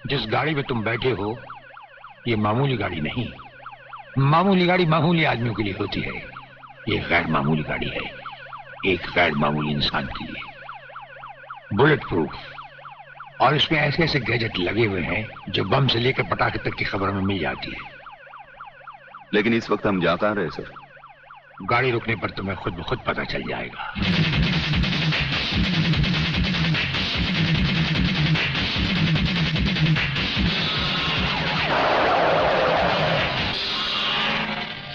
जिस गाड़ी में तुम बैठे हो ये मामूली गाड़ी नहीं। मामूली गाड़ी मामूली आदमियों के लिए होती है, ये गैर मामूली गाड़ी है, एक गैर मामूली इंसान के लिए। बुलेट प्रूफ, और इसमें ऐसे ऐसे गैजेट लगे हुए हैं जो बम से लेकर पटाखे तक की खबर में मिल जाती है। लेकिन इस वक्त हम जा कहां रहे सर? गाड़ी रुकने पर तुम्हें खुद ब खुद पता चल जाएगा।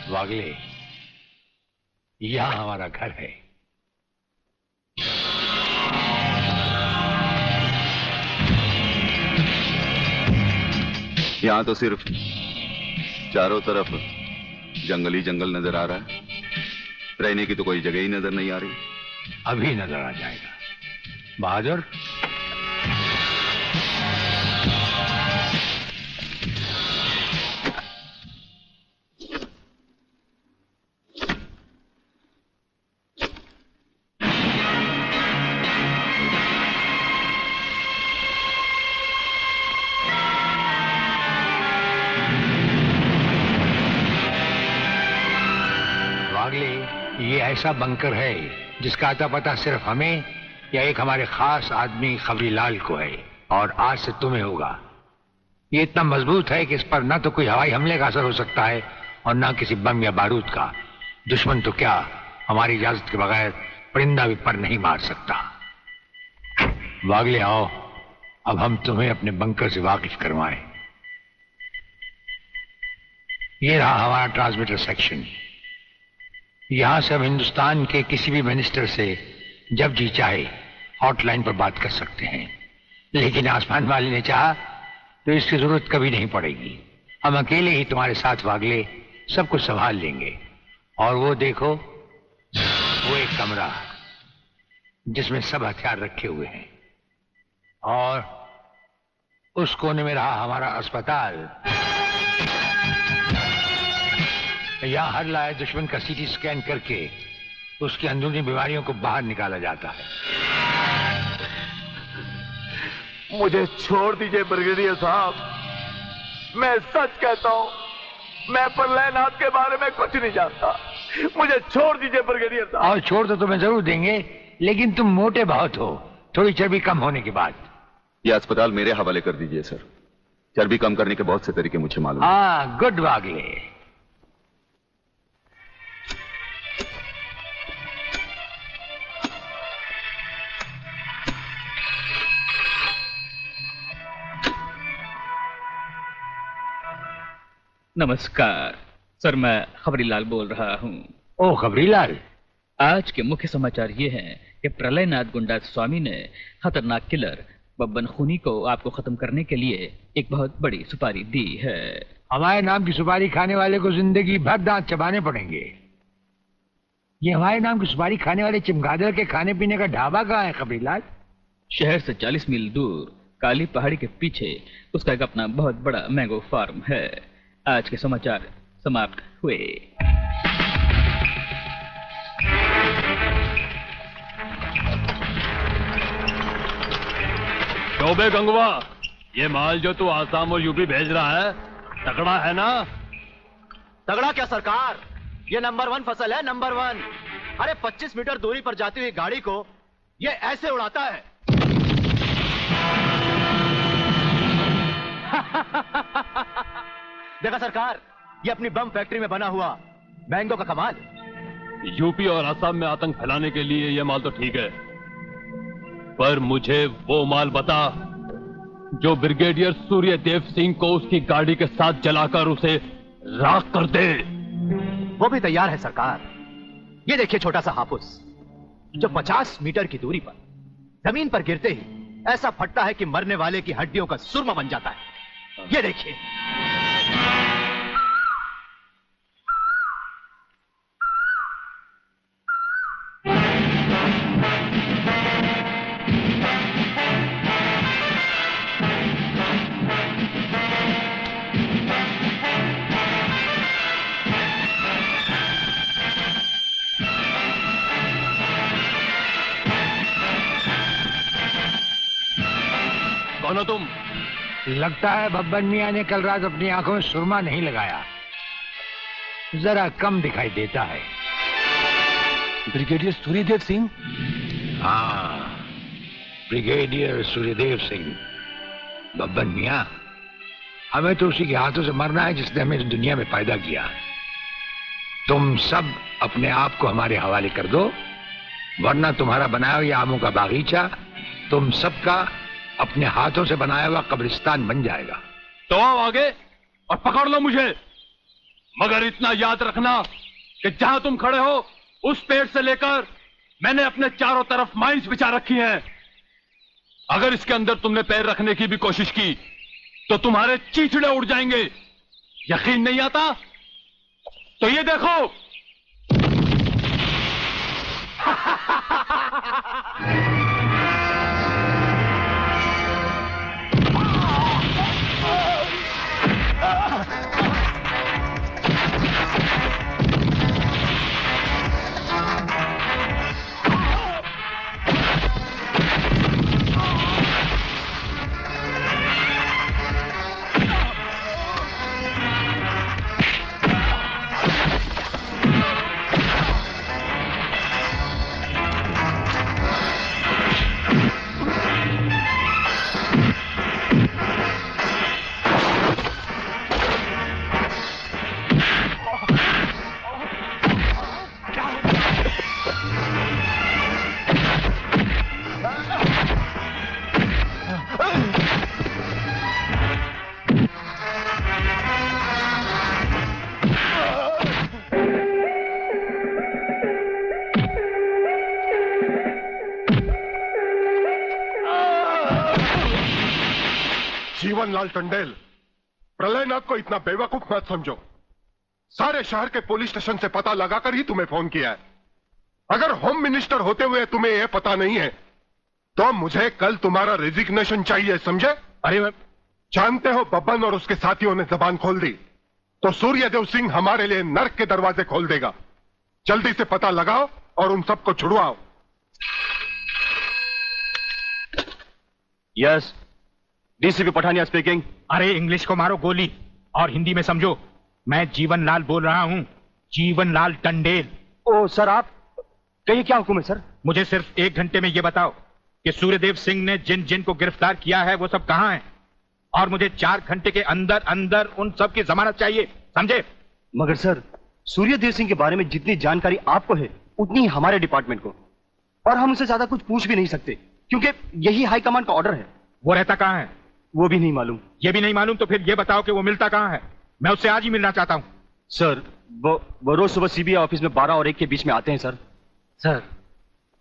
वागले, यहां हमारा घर है। यहां तो सिर्फ चारों तरफ जंगल ही जंगल नजर आ रहा है, रहने की तो कोई जगह ही नजर नहीं आ रही। अभी नजर आ जाएगा बहादुर। ये ऐसा बंकर है जिसका अता पता सिर्फ हमें या एक हमारे खास आदमी खबरीलाल को है, और आज से तुम्हें होगा। ये इतना मजबूत है कि इस पर ना तो कोई हवाई हमले का असर हो सकता है और ना किसी बम या बारूद का। दुश्मन तो क्या हमारी इजाजत के बगैर परिंदा भी पर नहीं मार सकता। वागले आओ, अब हम तुम्हें अपने बंकर से वाकिफ करवाएं। ये रहा हमारा ट्रांसमीटर सेक्शन। यहां से हम हिंदुस्तान के किसी भी मिनिस्टर से जब जी चाहे हॉटलाइन पर बात कर सकते हैं, लेकिन आसमान वाले ने चाहा तो इसकी जरूरत कभी नहीं पड़ेगी। हम अकेले ही तुम्हारे साथ वागले सब कुछ संभाल लेंगे। और वो देखो, वो एक कमरा जिसमें सब हथियार रखे हुए हैं, और उस कोने में रहा हमारा अस्पताल। यहां हर लाए दुश्मन का सीटी स्कैन करके उसकी अंदरूनी बीमारियों को बाहर निकाला जाता है। मुझे छोड़ दीजिए ब्रिगेडियर साहब, मैं सच कहता हूं, मैं प्रलयनाथ के बारे में कुछ नहीं जानता। मुझे छोड़ दीजिए ब्रिगेडियर साहब। और छोड़ तो तुम्हें जरूर देंगे, लेकिन तुम मोटे बहुत हो, थोड़ी चर्बी कम होने के बाद। यह अस्पताल मेरे हवाले कर दीजिए सर। चर्बी कम करने के बहुत से तरीके मुझे मालूम है। हाँ, गुड वागले। नमस्कार सर, मैं खबरीलाल बोल रहा हूँ। ओ खबरीलाल, आज के मुख्य समाचार ये हैं कि प्रलयनाथ गुंडा स्वामी ने खतरनाक किलर बब्बन खूनी को आपको खत्म करने के लिए एक बहुत बड़ी सुपारी दी है। हमारे नाम की सुपारी खाने वाले को जिंदगी भर दांत चबाने पड़ेंगे। ये हमारे नाम की सुपारी खाने वाले चमगादड़ के खाने पीने का ढाबा कहाँ है खबरीलाल? शहर से 40 मील दूर काली पहाड़ी के पीछे उसका एक अपना बहुत बड़ा मैंगो फार्म है। आज के समाचार समाप्त हुए। चौबे गंगवा, ये माल जो तू आसाम और यूपी भेज रहा है तगड़ा है ना? तगड़ा क्या सरकार, ये नंबर 1 फसल है, नंबर 1। अरे 25 मीटर दूरी पर जाती हुई गाड़ी को ये ऐसे उड़ाता है। देखा सरकार, ये अपनी बम फैक्ट्री में बना हुआ मैंगो का कमाल। यूपी और असम में आतंक फैलाने के लिए ये माल तो ठीक है, पर मुझे वो माल बता जो ब्रिगेडियर सूर्यदेव सिंह को उसकी गाड़ी के साथ जलाकर उसे राख कर दे। वो भी तैयार है सरकार। ये देखिए छोटा सा हापुस जो 50 मीटर की दूरी पर जमीन पर गिरते ही ऐसा फटता है कि मरने वाले की हड्डियों का सुरमा बन जाता है। ये देखिए। कौन हो तुम? लगता है बब्बन मियां ने कल रात अपनी आंखों में सुरमा नहीं लगाया, जरा कम दिखाई देता है। ब्रिगेडियर सूर्यदेव सिंह? हाँ, ब्रिगेडियर सूर्यदेव सिंह। बब्बन मियां, हमें तो उसी के हाथों से मरना है जिसने हमें इस दुनिया में पैदा किया। तुम सब अपने आप को हमारे हवाले कर दो, वरना तुम्हारा बनाया हुआ आमों का बागीचा तुम सबका अपने हाथों से बनाया हुआ कब्रिस्तान बन जाएगा। तो आओ आगे और पकड़ लो मुझे, मगर इतना याद रखना कि जहां तुम खड़े हो उस पेड़ से लेकर मैंने अपने चारों तरफ माइंस बिछा रखी हैं। अगर इसके अंदर तुमने पैर रखने की भी कोशिश की तो तुम्हारे चीचड़े उड़ जाएंगे। यकीन नहीं आता तो ये देखो। जीवनलाल टंडेल, प्रलयनाथ को इतना बेवकूफ मत समझो। सारे शहर के पुलिस स्टेशन से पता लगाकर ही तुम्हें फोन किया है। अगर होम मिनिस्टर होते हुए तुम्हें यह पता नहीं है तो मुझे कल तुम्हारा रेजिग्नेशन चाहिए, समझे? अरे मैं जानते हो बब्बन और उसके साथियों ने जबान खोल दी तो सूर्यदेव सिंह हमारे लिए नर्क के दरवाजे खोल देगा। जल्दी से पता लगाओ और उन सबको छुड़वाओ। Yes, DCP Pathania speaking. अरे इंग्लिश को मारो गोली और हिंदी में समझो। मैं जीवनलाल बोल रहा हूं, जीवनलाल टंडेल। ओ सर, आप कहिए, क्या हुक्म है सर? मुझे सिर्फ 1 घंटे में यह बताओ कि सूर्यदेव सिंह ने जिन जिन को गिरफ्तार किया है वो सब कहां हैं, और मुझे 4 घंटे के अंदर अंदर उन सब की जमानत चाहिए, समझे? मगर सर, सूर्यदेव सिंह के बारे में जितनी जानकारी आपको है उतनी ही हमारे डिपार्टमेंट को, और हम उसे ज्यादा कुछ पूछ भी नहीं सकते क्योंकि यही हाई कमांड का ऑर्डर है। वो रहता कहां है? वो भी नहीं मालूम। ये भी नहीं मालूम तो फिर ये बताओ कि वो मिलता कहां है? मैं उससे आज ही मिलना चाहता हूं। सर, वो रोज सुबह सीबीआई ऑफिस में 12 और 1 के बीच में आते हैं सर। सर,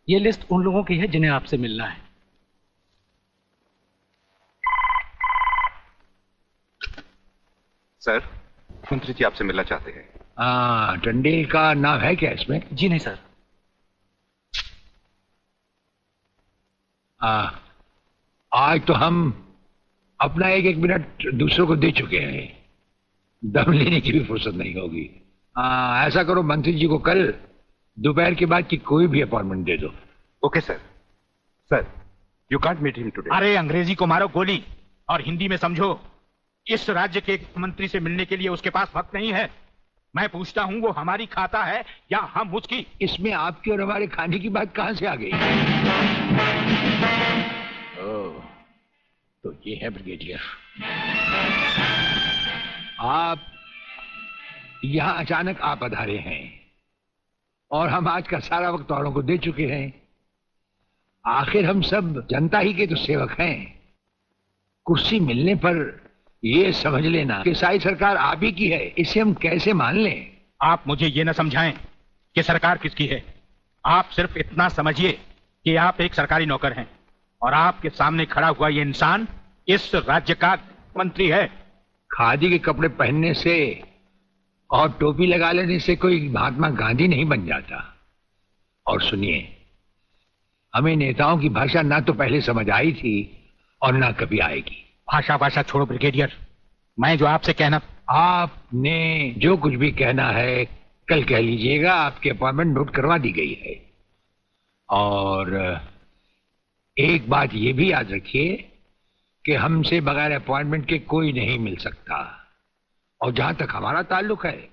ये लिस्ट उन लोगों की है जिन्हें आपसे मिलना है। सर, मंत्री जी आपसे मिलना चाहते हैं। टंडेल का नाम है क्या इसमें? जी नहीं सर। आज तो हम अपना 1-1 मिनट दूसरों को दे चुके हैं, दम लेने की भी फुर्सत नहीं होगी। ऐसा करो, मंत्री जी को कल दोपहर के बाद की कोई भी अपॉइंटमेंट दे दो। Okay sir. Sir, you can't meet him today. अरे अंग्रेजी को मारो गोली और हिंदी में समझो। इस राज्य के मंत्री से मिलने के लिए उसके पास वक्त नहीं है। मैं पूछता हूं वो हमारी खाता है या हम उसकी? इसमें आपकी और हमारे खाने की बात कहां से आ गई? ओह, तो ये है ब्रिगेडियर। आप यहां अचानक आ पधारे हैं और हम आज का सारा वक्त औरों को दे चुके हैं। आखिर हम सब जनता ही के तो सेवक हैं। कुर्सी मिलने पर ये समझ लेना कि सारी सरकार आप ही की है, इसे हम कैसे मान लें? आप मुझे ये न समझाएं कि सरकार किसकी है। आप सिर्फ इतना समझिए कि आप एक सरकारी नौकर हैं और आपके सामने खड़ा हुआ ये इंसान इस राज्य का मंत्री है। खादी के कपड़े पहनने से और टोपी लगा लेने से कोई महात्मा गांधी नहीं बन जाता। और सुनिए, हमें नेताओं की भाषा ना तो पहले समझ आई थी और ना कभी आएगी। भाषा छोड़ो ब्रिगेडियर, मैं जो आपसे कहना। आपने जो कुछ भी कहना है कल कह लीजिएगा, आपकी अपॉइंटमेंट नोट करवा दी गई है। और एक बात ये भी याद रखिए कि हमसे बगैर अपॉइंटमेंट के कोई नहीं मिल सकता। और जहां तक हमारा ताल्लुक है,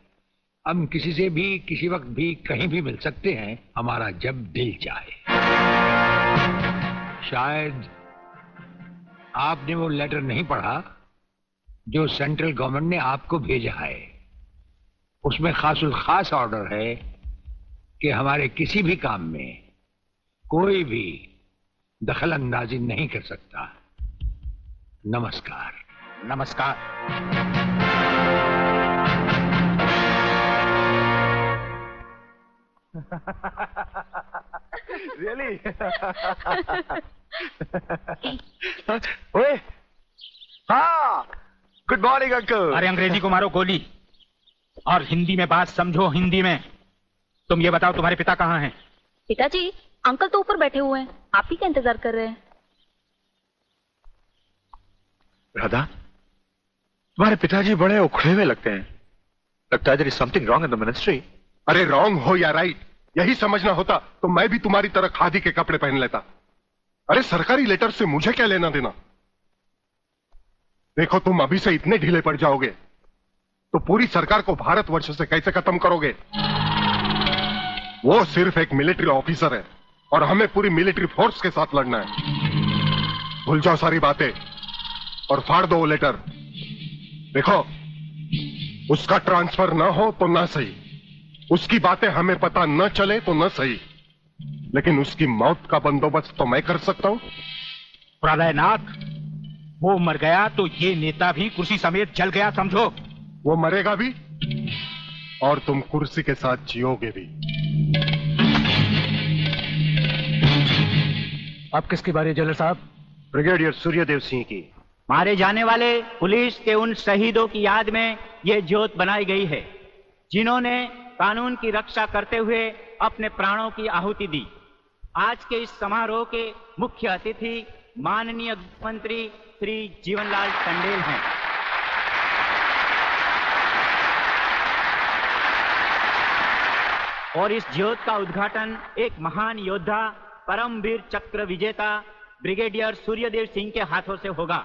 हम किसी से भी किसी वक्त भी कहीं भी मिल सकते हैं, हमारा जब दिल चाहे। शायद आपने वो लेटर नहीं पढ़ा जो सेंट्रल गवर्नमेंट ने आपको भेजा है। उसमें खासुल खास ऑर्डर है कि हमारे किसी भी काम में कोई भी दखल अंदाजी नहीं कर सकता। नमस्कार। नमस्कार। रियली? ओए, हाँ, गुड मॉर्निंग अंकल। अरे अंग्रेजी को मारो गोली और हिंदी में बात समझो। हिंदी में तुम ये बताओ तुम्हारे पिता कहाँ हैं? पिताजी, अंकल तो ऊपर बैठे हुए हैं, आप ही का इंतजार कर रहे हैं। राधा, तुम्हारे पिताजी बड़े उखड़े हुए लगते हैं। लगता है there is something wrong in the ministry। अरे रॉन्ग हो या राइट, यही समझना होता तो मैं भी तुम्हारी तरह खादी के कपड़े पहन लेता। अरे सरकारी लेटर से मुझे क्या लेना देना। देखो, तुम अभी से इतने ढीले पड़ जाओगे तो पूरी सरकार को भारतवर्ष से कैसे खत्म करोगे? वो सिर्फ एक मिलिट्री ऑफिसर है और हमें पूरी मिलिट्री फोर्स के साथ लड़ना है। भूल जाओ सारी बातें और फाड़ दो वो लेटर। देखो, उसका ट्रांसफर ना हो तो ना सही, उसकी बातें हमें पता न चले तो न सही, लेकिन उसकी मौत का बंदोबस्त तो मैं कर सकता हूं। प्रलयनाथ, वो मर गया तो ये नेता भी कुर्सी समेत जल गया, समझो। वो मरेगा भी और तुम कुर्सी के साथ जियोगे भी। आप किसकी बारी है जनरल साहब? ब्रिगेडियर सूर्यदेव सिंह की। मारे जाने वाले पुलिस के उन शहीदों की याद में ये ज्योत बनाई गई है जिन्होंने कानून की रक्षा करते हुए अपने प्राणों की आहुति दी। आज के इस समारोह के मुख्य अतिथि माननीय मंत्री श्री जीवनलाल टंडेल हैं। और इस ज्योत का उद्घाटन एक महान योद्धा, परमवीर चक्र विजेता ब्रिगेडियर सूर्यदेव सिंह के हाथों से होगा।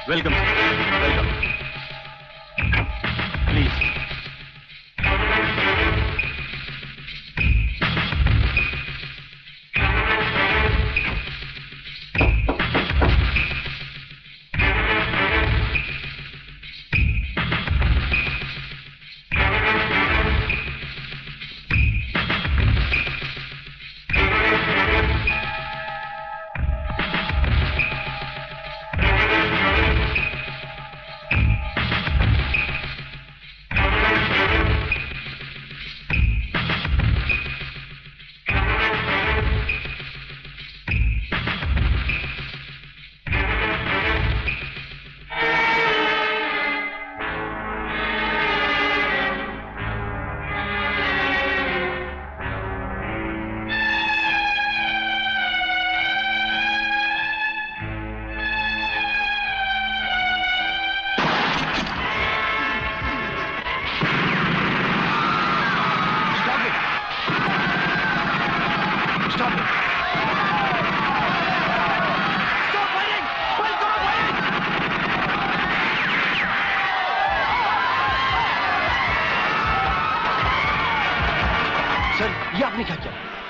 Welcome, welcome. प्लीज।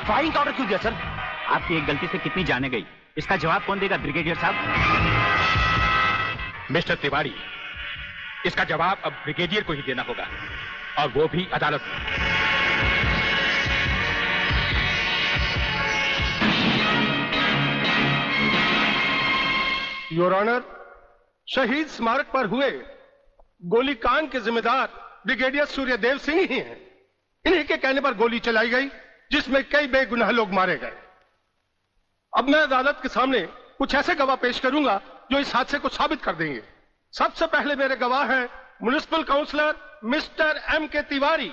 फायरिंग का ऑर्डर क्यों दिया सर? आपकी एक गलती से कितनी जाने गई, इसका जवाब कौन देगा ब्रिगेडियर साहब? मिस्टर तिवारी, इसका जवाब अब ब्रिगेडियर को ही देना होगा, और वो भी अदालत में। योर ऑनर, शहीद स्मारक पर हुए गोलीकांड के जिम्मेदार ब्रिगेडियर सूर्यदेव सिंह ही हैं। इन्हीं के कहने पर गोली चलाई गई जिसमें कई बेगुनाह लोग मारे गए। अब मैं अदालत के सामने कुछ ऐसे गवाह पेश करूंगा जो इस हादसे को साबित कर देंगे। सबसे पहले मेरे गवाह हैं municipal counsellor mister M.K. Tiwari.